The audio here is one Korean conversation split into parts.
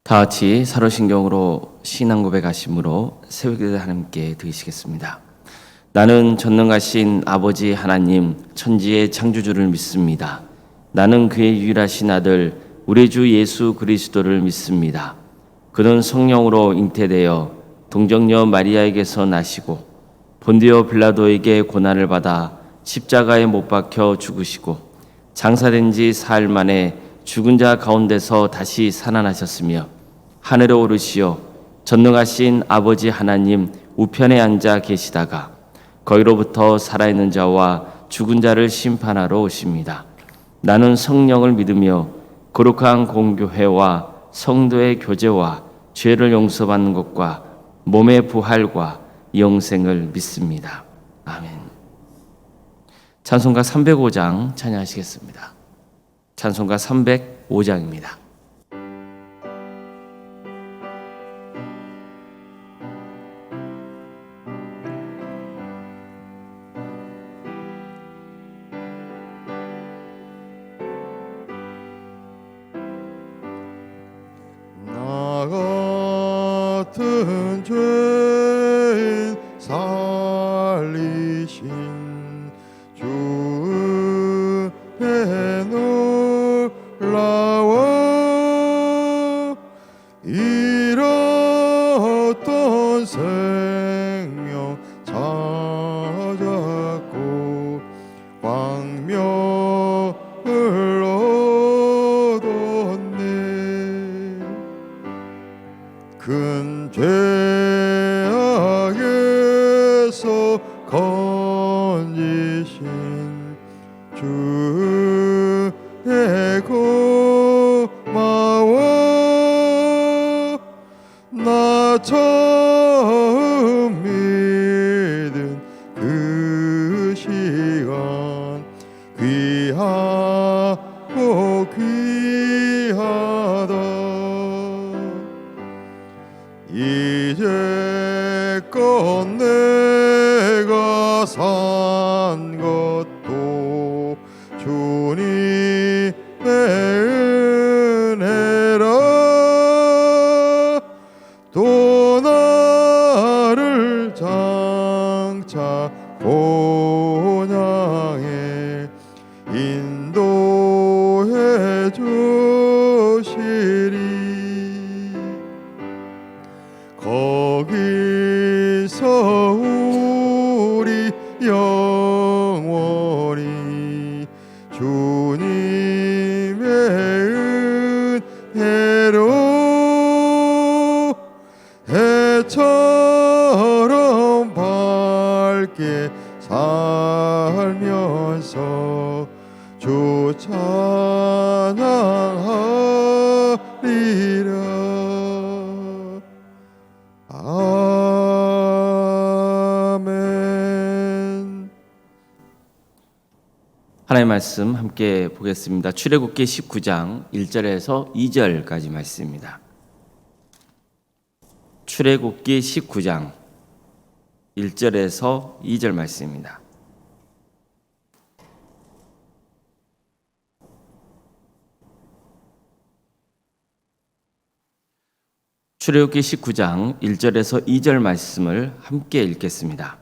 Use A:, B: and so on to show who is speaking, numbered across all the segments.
A: 다 같이 사도신경으로 신앙 고백하심으로 새벽기도 하나님께 드리시겠습니다. 나는 전능하신 아버지 하나님 천지의 창조주를 믿습니다. 나는 그의 유일하신 아들 우리 주 예수 그리스도를 믿습니다. 그는 성령으로 잉태되어 동정녀 마리아에게서 나시고 본디오 빌라도에게 고난을 받아 십자가에 못 박혀 죽으시고 장사된 지 사흘 만에 죽은 자 가운데서 다시 살아나셨으며 하늘에 오르시어 전능하신 아버지 하나님 우편에 앉아 계시다가 거기로부터 살아있는 자와 죽은 자를 심판하러 오십니다. 나는 성령을 믿으며 거룩한 공교회와 성도의 교제와 죄를 용서받는 것과 몸의 부활과 영생을 믿습니다. 아멘. 찬송가 305장 찬양하시겠습니다. 찬송가 305장입니다.
B: 같은 죄인 살리신 주의 놀라워 잃었던 생명 찾았고 광명을 얻었네. 큰 죄악에서 건지신 주의 고마워. 나 처음 믿은 그 시간 귀하고 귀하다. 이제껏 내가 산 것도 주님의 은혜라. 또 나를 장차 본향에 인도해 주시리. 거기서 우리 영원히 주님의 은혜로 해처럼 밝게 살면서 주 찬양하리라. 아멘.
A: 하나님의 말씀 함께 보겠습니다. 출애굽기 19장 1절에서 2절까지 말씀입니다. 출애굽기 19장 1절에서 2절 말씀입니다. 출애굽기 19장 1절에서 2절 말씀을 함께 읽겠습니다.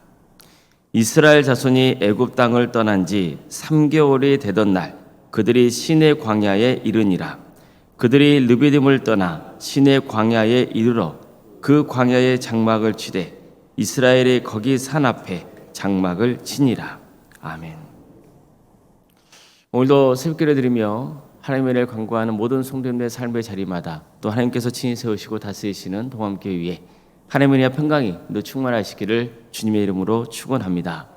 A: 이스라엘 자손이 애굽 땅을 떠난 지 3개월이 되던 날 그들이 시내 광야에 이르니라. 그들이 르비딤을 떠나 시내 광야에 이르러 그 광야에 장막을 치되 이스라엘이 거기 산 앞에 장막을 치니라. 아멘. 오늘도 새벽기를 드리며 하나님의 은혜를 간구하는 모든 성도님들의 삶의 자리마다 또 하나님께서 친히 세우시고 다스리시는 동암교회 위에 하나님의 은혜와 평강이 늘 충만하시기를 주님의 이름으로 축원합니다.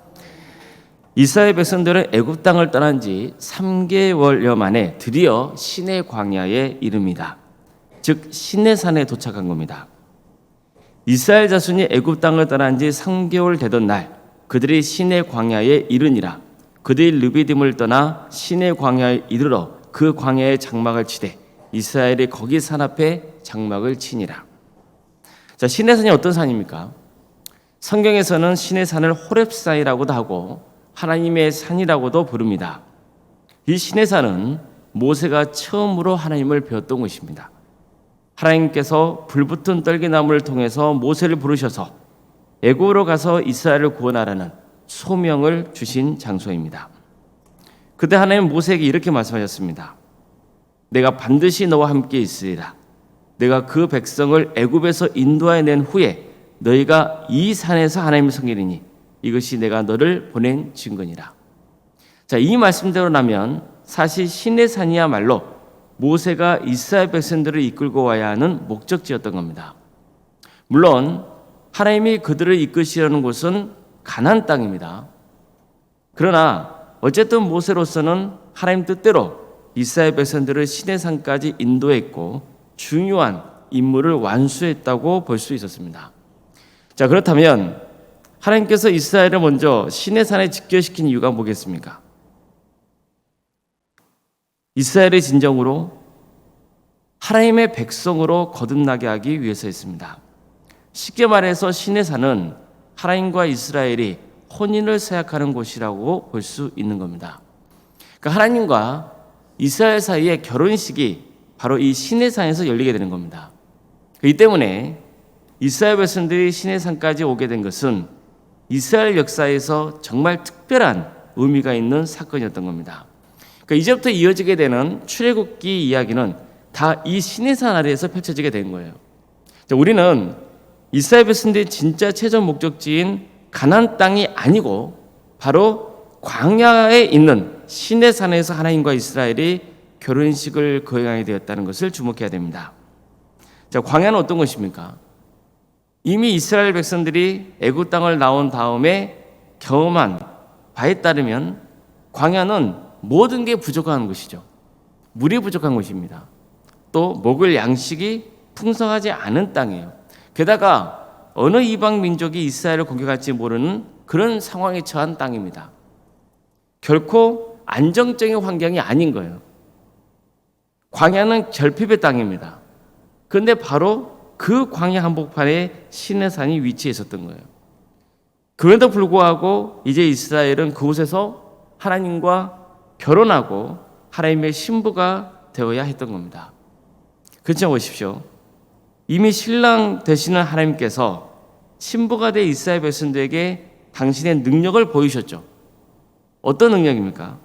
A: 이스라엘 백성들은 애굽 땅을 떠난 지 3개월여 만에 드디어 시내 광야에 이릅니다. 즉 시내산에 도착한 겁니다. 이스라엘 자손이 애굽 땅을 떠난 지 3개월 되던 날 그들이 시내 광야에 이르니라. 그들이 르비딤을 떠나 시내 광야에 이르러 그 광야에 장막을 치되 이스라엘이 거기 산 앞에 장막을 치니라. 자, 시내산이 어떤 산입니까? 성경에서는 시내산을 호렙산이라고도 하고 하나님의 산이라고도 부릅니다. 이 시내산은 모세가 처음으로 하나님을 배웠던 곳입니다. 하나님께서 불붙은 떨기나무를 통해서 모세를 부르셔서 애굽으로 가서 이스라엘을 구원하라는 소명을 주신 장소입니다. 그때 하나님 모세에게 이렇게 말씀하셨습니다. 내가 반드시 너와 함께 있으리라. 내가 그 백성을 애굽에서 인도해낸 후에 너희가 이 산에서 하나님을 섬기리니 이것이 내가 너를 보낸 증거니라. 자, 이 말씀대로라면 사실 시내산이야말로 모세가 이스라엘 백성들을 이끌고 와야 하는 목적지였던 겁니다. 물론 하나님이 그들을 이끄시려는 곳은 가나안 땅입니다. 그러나 어쨌든 모세로서는 하나님 뜻대로 이스라엘 백성들을 시내산까지 인도했고 중요한 임무를 완수했다고 볼 수 있었습니다. 자, 그렇다면 하나님께서 이스라엘을 먼저 시내산에 직결시킨 이유가 뭐겠습니까? 이스라엘의 진정으로 하나님의 백성으로 거듭나게 하기 위해서였습니다. 쉽게 말해서 시내산은 하나님과 이스라엘이 혼인을 서약하는 곳이라고 볼 수 있는 겁니다. 그러니까 하나님과 이스라엘 사이의 결혼식이 바로 이 시내산에서 열리게 되는 겁니다. 이 때문에 이스라엘 백성들이 시내산까지 오게 된 것은 이스라엘 역사에서 정말 특별한 의미가 있는 사건이었던 겁니다. 그러니까 이제부터 이어지게 되는 출애굽기 이야기는 다 이 시내산 아래에서 펼쳐지게 된 거예요. 우리는 이스라엘 백성들의 진짜 최종 목적지인 가나안 땅이 아니고 바로 광야에 있는 시내산에서 하나님과 이스라엘이 결혼식을 거행하게 되었다는 것을 주목해야 됩니다. 자, 광야는 어떤 것입니까? 이미 이스라엘 백성들이 애굽 땅을 나온 다음에 경험한 바에 따르면 광야는 모든 게 부족한 것이죠. 물이 부족한 것입니다. 또 먹을 양식이 풍성하지 않은 땅이에요. 게다가 어느 이방 민족이 이스라엘을 공격할지 모르는 그런 상황에 처한 땅입니다. 결코 안정적인 환경이 아닌 거예요. 광야는 결핍의 땅입니다. 그런데 바로 그 광야 한복판에 시내산이 위치해 있었던 거예요. 그럼에도 불구하고 이제 이스라엘은 그곳에서 하나님과 결혼하고 하나님의 신부가 되어야 했던 겁니다. 그렇지 보십시오. 이미 신랑 되시는 하나님께서 신부가 된 이스라엘 백성들에게 당신의 능력을 보이셨죠. 어떤 능력입니까?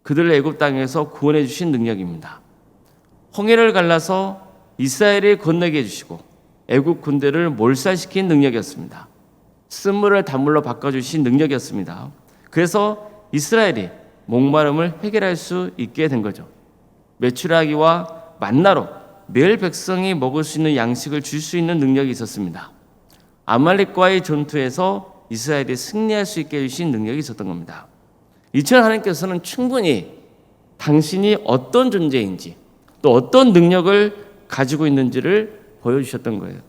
A: 그들을 애굽 땅에서 구원해 주신 능력입니다. 홍해를 갈라서 이스라엘을 건너게 해주시고 애굽 군대를 몰살시킨 능력이었습니다. 쓴물을 단물로 바꿔주신 능력이었습니다. 그래서 이스라엘이 목마름을 해결할 수 있게 된 거죠. 메추라기와 만나로 매일 백성이 먹을 수 있는 양식을 줄 수 있는 능력이 있었습니다. 아말렉과의 전투에서 이스라엘이 승리할 수 있게 해주신 능력이 있었던 겁니다. 이처럼 하나님께서는 충분히 당신이 어떤 존재인지 또 어떤 능력을 가지고 있는지를 보여주셨던 거예요.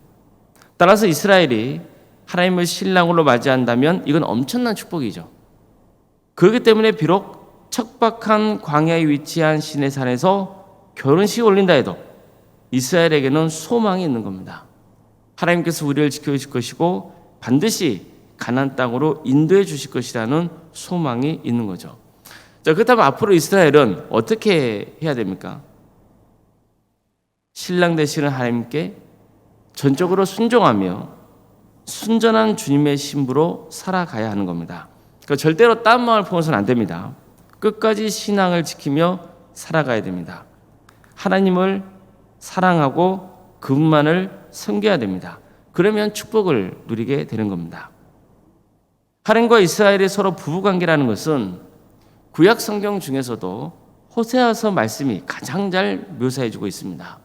A: 따라서 이스라엘이 하나님을 신랑으로 맞이한다면 이건 엄청난 축복이죠. 그렇기 때문에 비록 척박한 광야에 위치한 시내산에서 결혼식이 올린다 해도 이스라엘에게는 소망이 있는 겁니다. 하나님께서 우리를 지켜주실 것이고 반드시 가나안 땅으로 인도해 주실 것이라는 소망이 있는 거죠. 자, 그렇다면 앞으로 이스라엘은 어떻게 해야 됩니까? 신랑 되시는 하나님께 전적으로 순종하며 순전한 주님의 신부로 살아가야 하는 겁니다. 그러니까 절대로 딴 마음을 품어서는 안 됩니다. 끝까지 신앙을 지키며 살아가야 됩니다. 하나님을 사랑하고 그분만을 섬겨야 됩니다. 그러면 축복을 누리게 되는 겁니다. 하나님과 이스라엘이 서로 부부관계라는 것은 구약 성경 중에서도 호세아서 말씀이 가장 잘 묘사해주고 있습니다.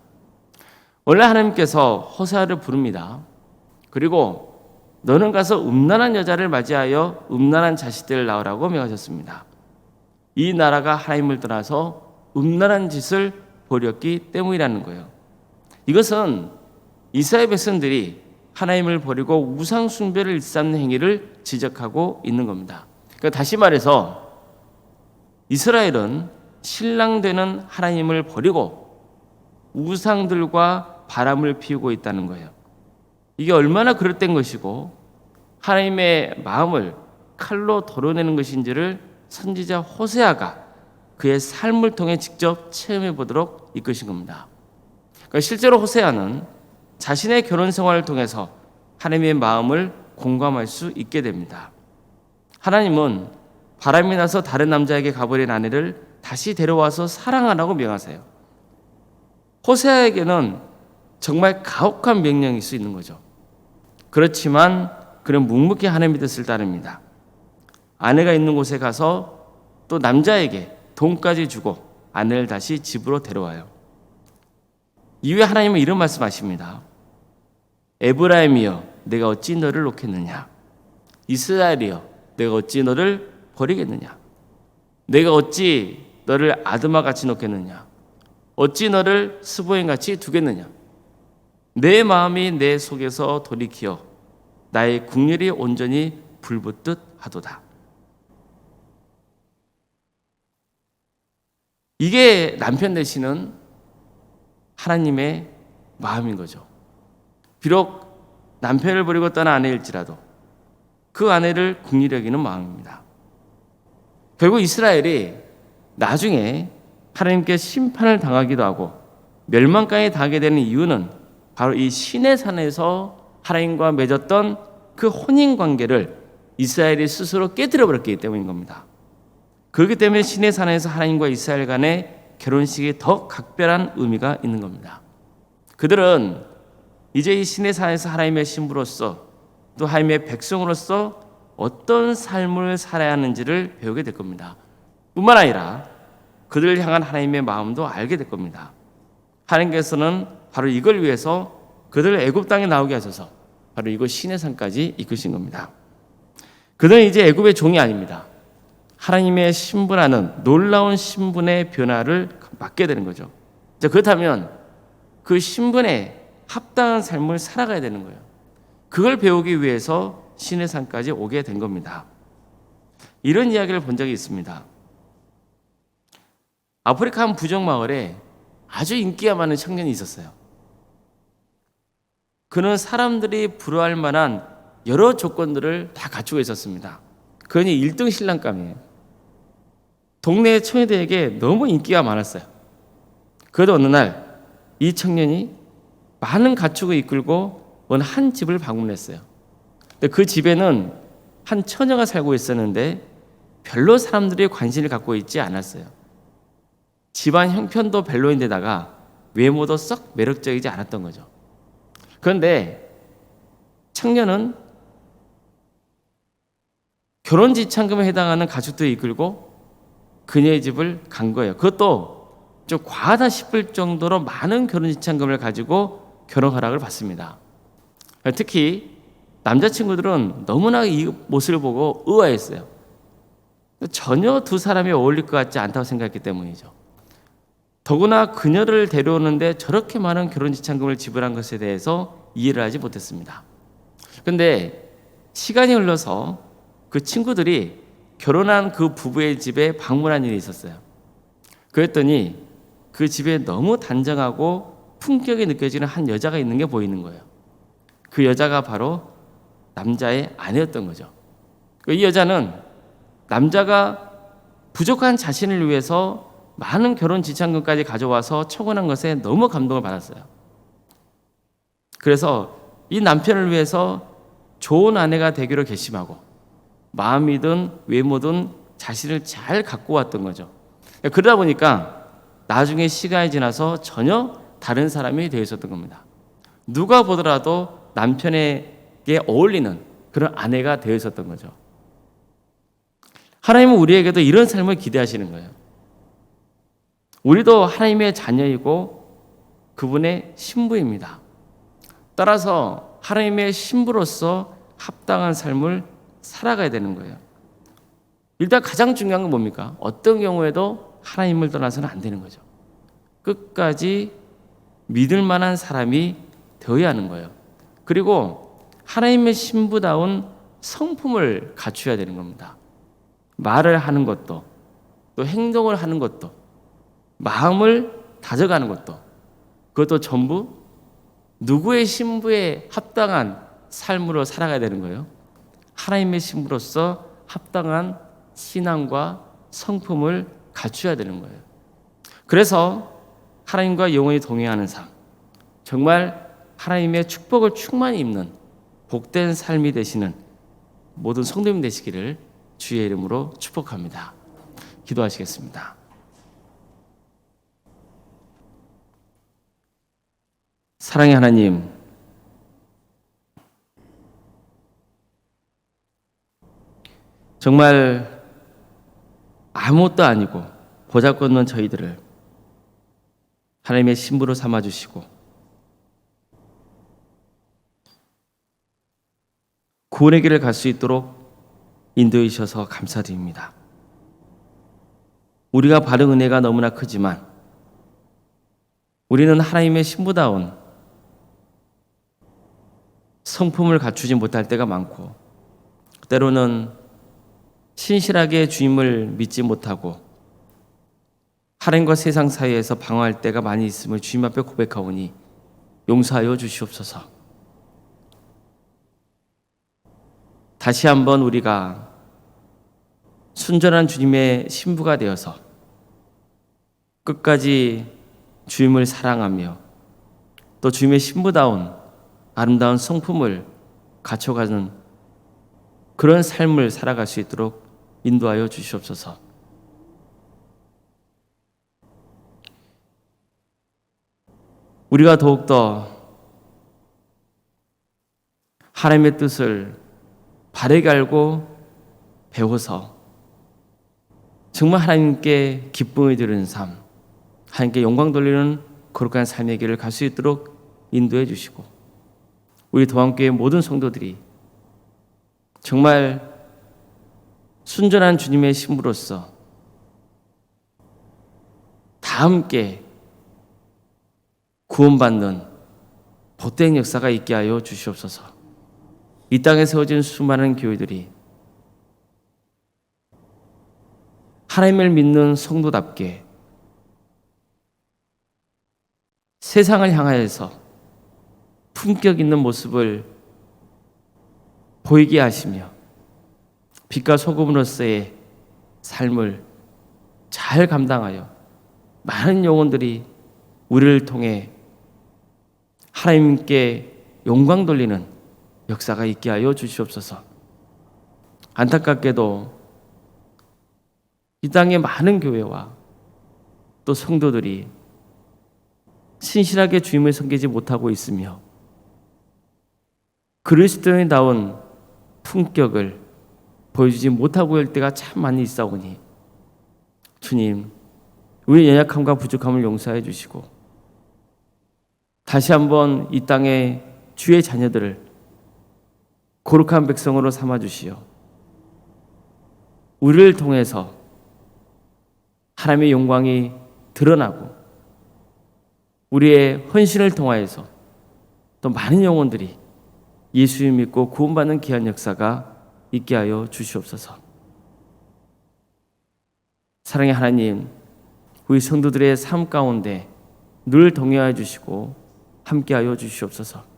A: 원래 하나님께서 호세아를 부릅니다. 그리고 너는 가서 음란한 여자를 맞이하여 음란한 자식들을 낳으라고 명하셨습니다. 이 나라가 하나님을 떠나서 음란한 짓을 벌였기 때문이라는 거예요. 이것은 이스라엘 백성들이 하나님을 버리고 우상 숭배를 일삼는 행위를 지적하고 있는 겁니다. 그러니까 다시 말해서 이스라엘은 신랑 되는 하나님을 버리고 우상들과 바람을 피우고 있다는 거예요. 이게 얼마나 그릇된 것이고 하나님의 마음을 칼로 도려내는 것인지를 선지자 호세아가 그의 삶을 통해 직접 체험해 보도록 이끄신 겁니다. 그러니까 실제로 호세아는 자신의 결혼 생활을 통해서 하나님의 마음을 공감할 수 있게 됩니다. 하나님은 바람이 나서 다른 남자에게 가버린 아내를 다시 데려와서 사랑하라고 명하세요. 호세아에게는 정말 가혹한 명령일 수 있는 거죠. 그렇지만 그는 묵묵히 하나님의 뜻을 따릅니다. 아내가 있는 곳에 가서 또 남자에게 돈까지 주고 아내를 다시 집으로 데려와요. 이후에 하나님은 이런 말씀하십니다. 에브라임이여 내가 어찌 너를 놓겠느냐, 이스라엘이여 내가 어찌 너를 버리겠느냐, 내가 어찌 너를 아드마같이 놓겠느냐, 어찌 너를 스보임같이 두겠느냐. 내 마음이 내 속에서 돌이키어 나의 국률이 온전히 불붙듯 하도다. 이게 남편 되시는 하나님의 마음인 거죠. 비록 남편을 버리고 떠난 아내일지라도 그 아내를 긍휼히 여기는 마음입니다. 결국 이스라엘이 나중에 하나님께 심판을 당하기도 하고 멸망까지 당하게 되는 이유는 바로 이 시내산에서 하나님과 맺었던 그 혼인관계를 이스라엘이 스스로 깨뜨려버렸기 때문인 겁니다. 그렇기 때문에 시내산에서 하나님과 이스라엘 간의 결혼식이 더 각별한 의미가 있는 겁니다. 그들은 이제 이 시내산에서 하나님의 신부로서 또 하나님의 백성으로서 어떤 삶을 살아야 하는지를 배우게 될 겁니다. 뿐만 아니라 그들을 향한 하나님의 마음도 알게 될 겁니다. 하나님께서는 바로 이걸 위해서 그들을 애굽 땅에 나오게 하셔서 바로 이곳 시내산까지 이끄신 겁니다. 그들은 이제 애굽의 종이 아닙니다. 하나님의 신분하는 놀라운 신분의 변화를 맡게 되는 거죠. 자, 그렇다면 그 신분에 합당한 삶을 살아가야 되는 거예요. 그걸 배우기 위해서 시내산까지 오게 된 겁니다. 이런 이야기를 본 적이 있습니다. 아프리카 한 부족 마을에 아주 인기가 많은 청년이 있었어요. 그는 사람들이 부러워할 만한 여러 조건들을 다 갖추고 있었습니다. 그는 1등 신랑감이에요. 동네 처녀들에게 너무 인기가 많았어요. 그래도 어느 날 이 청년이 많은 가축을 이끌고 어느 한 집을 방문했어요. 근데 그 집에는 한 처녀가 살고 있었는데 별로 사람들이 관심을 갖고 있지 않았어요. 집안 형편도 별로인데다가 외모도 썩 매력적이지 않았던 거죠. 그런데 청년은 결혼 지참금에 해당하는 가축들을 이끌고 그녀의 집을 간 거예요. 그것도 좀 과하다 싶을 정도로 많은 결혼 지참금을 가지고 결혼 허락을 받습니다. 특히 남자친구들은 너무나 이 모습을 보고 의아했어요. 전혀 두 사람이 어울릴 것 같지 않다고 생각했기 때문이죠. 더구나 그녀를 데려오는데 저렇게 많은 결혼 지참금을 지불한 것에 대해서 이해를 하지 못했습니다. 그런데 시간이 흘러서 그 친구들이 결혼한 그 부부의 집에 방문한 일이 있었어요. 그랬더니 그 집에 너무 단정하고 품격이 느껴지는 한 여자가 있는 게 보이는 거예요. 그 여자가 바로 남자의 아내였던 거죠. 이 여자는 남자가 부족한 자신을 위해서 많은 결혼 지참금까지 가져와서 처분한 것에 너무 감동을 받았어요. 그래서 이 남편을 위해서 좋은 아내가 되기로 결심하고 마음이든 외모든 자신을 잘 갖고 왔던 거죠. 그러다 보니까 나중에 시간이 지나서 전혀 다른 사람이 되어 있었던 겁니다. 누가 보더라도 남편에게 어울리는 그런 아내가 되어 있었던 거죠. 하나님은 우리에게도 이런 삶을 기대하시는 거예요. 우리도 하나님의 자녀이고 그분의 신부입니다. 따라서 하나님의 신부로서 합당한 삶을 살아가야 되는 거예요. 일단 가장 중요한 건 뭡니까? 어떤 경우에도 하나님을 떠나서는 안 되는 거죠. 끝까지 믿을 만한 사람이 되어야 하는 거예요. 그리고 하나님의 신부다운 성품을 갖춰야 되는 겁니다. 말을 하는 것도 또 행동을 하는 것도 마음을 다져가는 것도 그것도 전부 누구의 신부에 합당한 삶으로 살아가야 되는 거예요. 하나님의 신부로서 합당한 신앙과 성품을 갖춰야 되는 거예요. 그래서 하나님과 영원히 동행하는 삶, 정말 하나님의 축복을 충만히 입는 복된 삶이 되시는 모든 성도님 되시기를 주의 이름으로 축복합니다. 기도하시겠습니다. 사랑의 하나님, 정말 아무것도 아니고 보잘것없는 저희들을 하나님의 신부로 삼아주시고 구원의 길을 갈 수 있도록 인도해 주셔서 감사드립니다. 우리가 받은 은혜가 너무나 크지만 우리는 하나님의 신부다운 성품을 갖추지 못할 때가 많고 때로는 신실하게 주님을 믿지 못하고 하나님과 세상 사이에서 방황할 때가 많이 있음을 주님 앞에 고백하오니 용서하여 주시옵소서. 다시 한번 우리가 순전한 주님의 신부가 되어서 끝까지 주님을 사랑하며 또 주님의 신부다운 아름다운 성품을 갖춰가는 그런 삶을 살아갈 수 있도록 인도하여 주시옵소서. 우리가 더욱더 하나님의 뜻을 바르게 알고 배워서 정말 하나님께 기쁨을 드리는 삶, 하나님께 영광 돌리는 거룩한 삶의 길을 갈 수 있도록 인도해 주시고 우리 도함교회 모든 성도들이 정말 순전한 주님의 신부로서 다 함께 구원받는 복된 역사가 있게 하여 주시옵소서. 이 땅에 세워진 수많은 교회들이 하나님을 믿는 성도답게 세상을 향하여서 품격 있는 모습을 보이게 하시며 빛과 소금으로서의 삶을 잘 감당하여 많은 영혼들이 우리를 통해 하나님께 영광 돌리는 역사가 있게 하여 주시옵소서. 안타깝게도 이 땅의 많은 교회와 또 성도들이 신실하게 주님을 섬기지 못하고 있으며 그리스도인다운 품격을 보여주지 못하고 있을 때가 참 많이 있사오니 주님, 우리 연약함과 부족함을 용서해 주시고 다시 한번 이 땅의 주의 자녀들을 거룩한 백성으로 삼아 주시어 우리를 통해서 하나님의 영광이 드러나고 우리의 헌신을 통하여서 또 많은 영혼들이 예수를 믿고 구원받는 귀한 역사가 있게 하여 주시옵소서. 사랑의 하나님, 우리 성도들의 삶 가운데 늘 동행하여 주시고 함께하여 주시옵소서.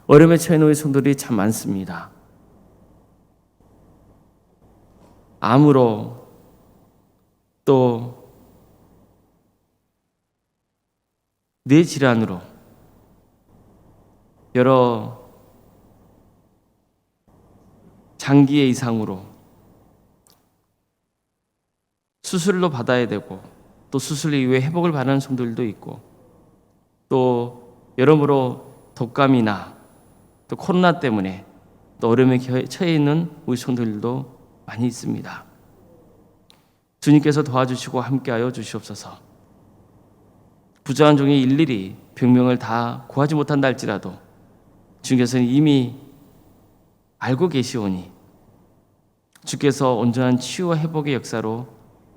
A: 어려움에 처해 놓은 성도들이 참 많습니다. 암으로 또 뇌 질환으로 여러 장기의 이상으로 수술도 받아야 되고 또 수술 이후에 회복을 바라는 성도들도 있고 또 여러모로 독감이나 또 코로나 때문에 또 어려움에 처해 있는 우리 성도들도 많이 있습니다. 주님께서 도와주시고 함께하여 주시옵소서. 부정한 종이 일일이 병명을 다 구하지 못한다 할지라도 주님께서는 이미 알고 계시오니 주께서 온전한 치유와 회복의 역사로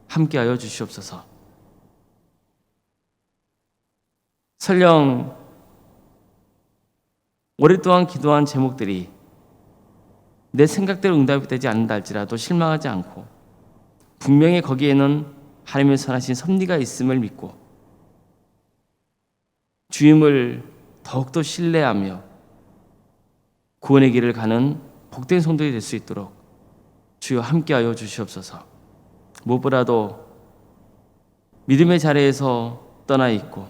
A: 함께하여 주시옵소서. 설령 오랫동안 기도한 제목들이 내 생각대로 응답이 되지 않는다 할지라도 실망하지 않고 분명히 거기에는 하나님의 선하신 섭리가 있음을 믿고 주님을 더욱더 신뢰하며 구원의 길을 가는 복된 성도들이 될 수 있도록 주여 함께하여 주시옵소서. 무엇보다도 믿음의 자리에서 떠나 있고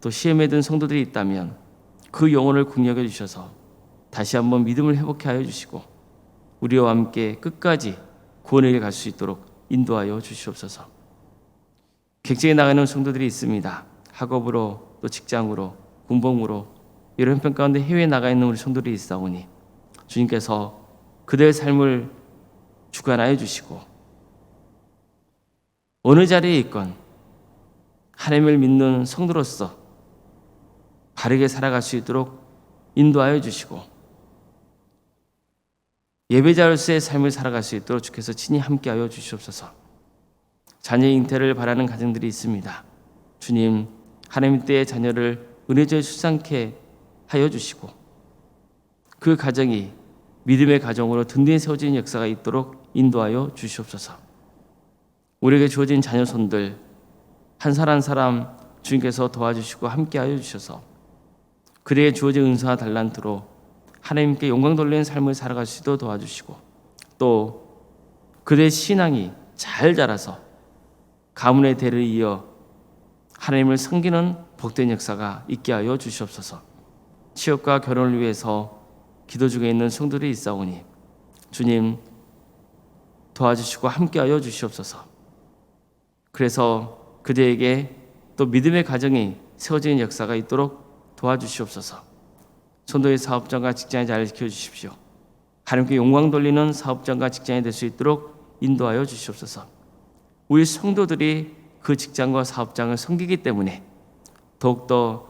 A: 또 시험에 든 성도들이 있다면 그 영혼을 긍휼해 주셔서 다시 한번 믿음을 회복해 하여 주시고 우리와 함께 끝까지 구원의 길에 갈 수 있도록 인도하여 주시옵소서. 객지에 나가는 성도들이 있습니다. 학업으로 또 직장으로 군복무로 여러 형편 가운데 해외에 나가 있는 우리 성도들이 있사오니 주님께서 그들의 삶을 주관하여 주시고 어느 자리에 있건 하나님을 믿는 성도로서 바르게 살아갈 수 있도록 인도하여 주시고 예배자로서의 삶을 살아갈 수 있도록 주께서 친히 함께하여 주시옵소서. 자녀의 잉태를 바라는 가정들이 있습니다. 주님, 하나님 때의 자녀를 은혜조에 출산케 하여 주시고 그 가정이 믿음의 가정으로 든든히 세워지는 역사가 있도록 인도하여 주시옵소서. 우리에게 주어진 자녀손들 한 사람 한 사람 주님께서 도와주시고 함께하여 주셔서 그에게 주어진 은사와 달란트로 하나님께 영광 돌리는 삶을 살아갈 수 있도록 도와주시고 또 그들의 신앙이 잘 자라서 가문의 대를 이어 하나님을 섬기는 복된 역사가 있게 하여 주시옵소서. 취업과 결혼을 위해서 기도 중에 있는 성도들이 있사오니 주님 도와주시고 함께하여 주시옵소서. 그래서 그들에게 또 믿음의 가정이 세워지는 역사가 있도록 도와주시옵소서. 성도의 사업장과 직장을 잘 지켜주십시오. 하나님께 영광 돌리는 사업장과 직장이 될 수 있도록 인도하여 주시옵소서. 우리 성도들이 그 직장과 사업장을 섬기기 때문에 더욱더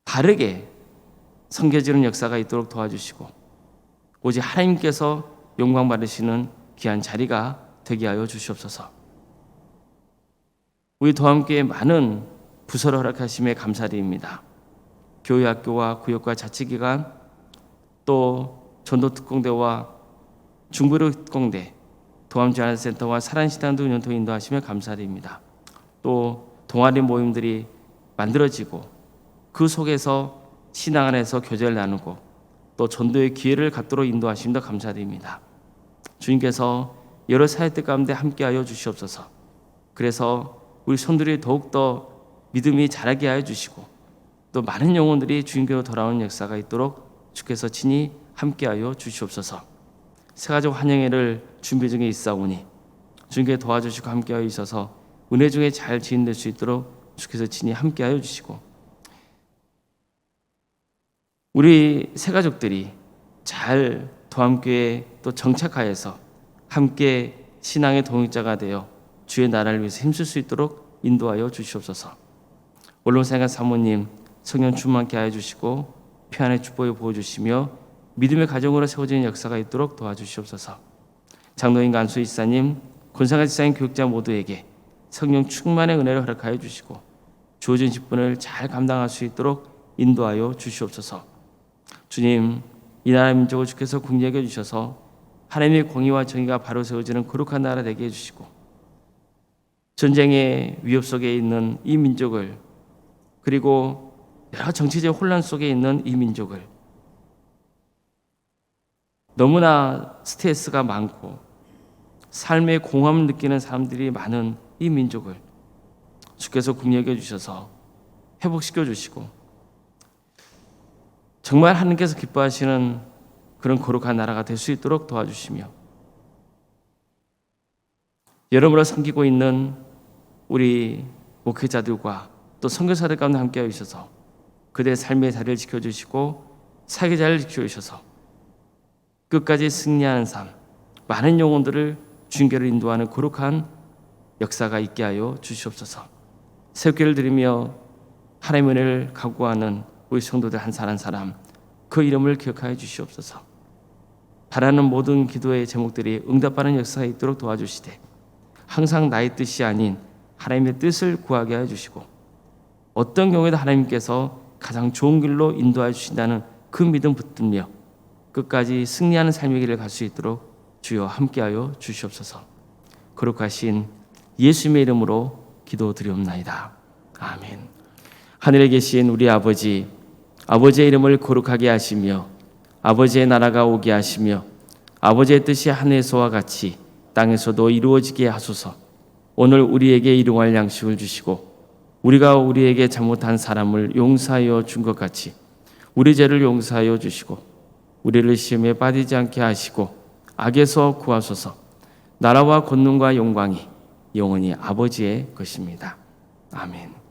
A: 바르게 섬겨지는 역사가 있도록 도와주시고 오직 하나님께서 영광 받으시는 귀한 자리가 되게 하여 주시옵소서. 우리 도함교회 많은 부서를 허락하심에 감사드립니다. 교회 학교와 구역과 자치기관 또 전도특공대와 중부특공대 도함지원센터와 사랑시단도 운영토 인도하시며 감사드립니다. 또 동아리 모임들이 만들어지고 그 속에서 신앙 안에서 교제를 나누고 또 전도의 기회를 갖도록 인도하심도 감사드립니다. 주님께서 여러 사역들 가운데 함께하여 주시옵소서. 그래서 우리 성도들이 더욱더 믿음이 자라게 하여 주시고 또 많은 영혼들이 주님께로 돌아오는 역사가 있도록 주께서 친히 함께하여 주시옵소서. 새가족 환영회를 준비 중에 있사오니 주님께 도와주시고 함께하여 주셔서 은혜 중에 잘 지인될 수 있도록 주께서 친히 함께하여 주시고 우리 새가족들이 잘 도함교회에 또 정착하여서 함께 신앙의 동역자가 되어 주의 나라를 위해서 힘쓸 수 있도록 인도하여 주시옵소서. 언론사가 사모님 성령 충만케 하여 주시고 평안의 축복을 부어주시며 믿음의 가정으로 세워지는 역사가 있도록 도와주시옵소서. 장로인 안수 이사님, 권사가 지사인 교육자 모두에게 성령 충만의 은혜를 허락하여 주시고 주어진 직분을 잘 감당할 수 있도록 인도하여 주시옵소서. 주님, 이 나라 민족을 주께서 긍휼히 주셔서 하나님의 공의와 정의가 바로 세워지는 거룩한 나라 되게 해주시고 전쟁의 위협 속에 있는 이 민족을 그리고 여러 정치적 혼란 속에 있는 이 민족을 너무나 스트레스가 많고 삶의 공허함을 느끼는 사람들이 많은 이 민족을 주께서 긍휼히 주셔서 회복시켜 주시고 정말 하나님께서 기뻐하시는 그런 거룩한 나라가 될 수 있도록 도와주시며 여러모로 섬기고 있는 우리 목회자들과 또 선교사들 가운데 함께하여 주셔서 그들의 삶의 자리를 지켜주시고 사역의 자리를 지켜주셔서 끝까지 승리하는 삶, 많은 영혼들을 주님께로 인도하는 거룩한 역사가 있게 하여 주시옵소서. 새롭게를 드리며 하나님의 은혜를 각오하는 우리 성도들 한 사람 한 사람 그 이름을 기억하여 주시옵소서. 바라는 모든 기도의 제목들이 응답받는 역사가 있도록 도와주시되 항상 나의 뜻이 아닌 하나님의 뜻을 구하게 하여 주시고 어떤 경우에도 하나님께서 가장 좋은 길로 인도하여 주신다는 그 믿음 붙들며 끝까지 승리하는 삶의 길을 갈 수 있도록 주여 함께하여 주시옵소서. 거룩하신 예수님의 이름으로 기도드리옵나이다. 아멘. 하늘에 계신 우리 아버지, 아버지의 이름을 거룩하게 하시며 아버지의 나라가 오게 하시며 아버지의 뜻이 하늘에서와 같이 땅에서도 이루어지게 하소서. 오늘 우리에게 일용할 양식을 주시고 우리가 우리에게 잘못한 사람을 용서하여 준 것 같이 우리 죄를 용서하여 주시고 우리를 시험에 빠지지 않게 하시고 악에서 구하소서. 나라와 권능과 영광이 영원히 아버지의 것입니다. 아멘.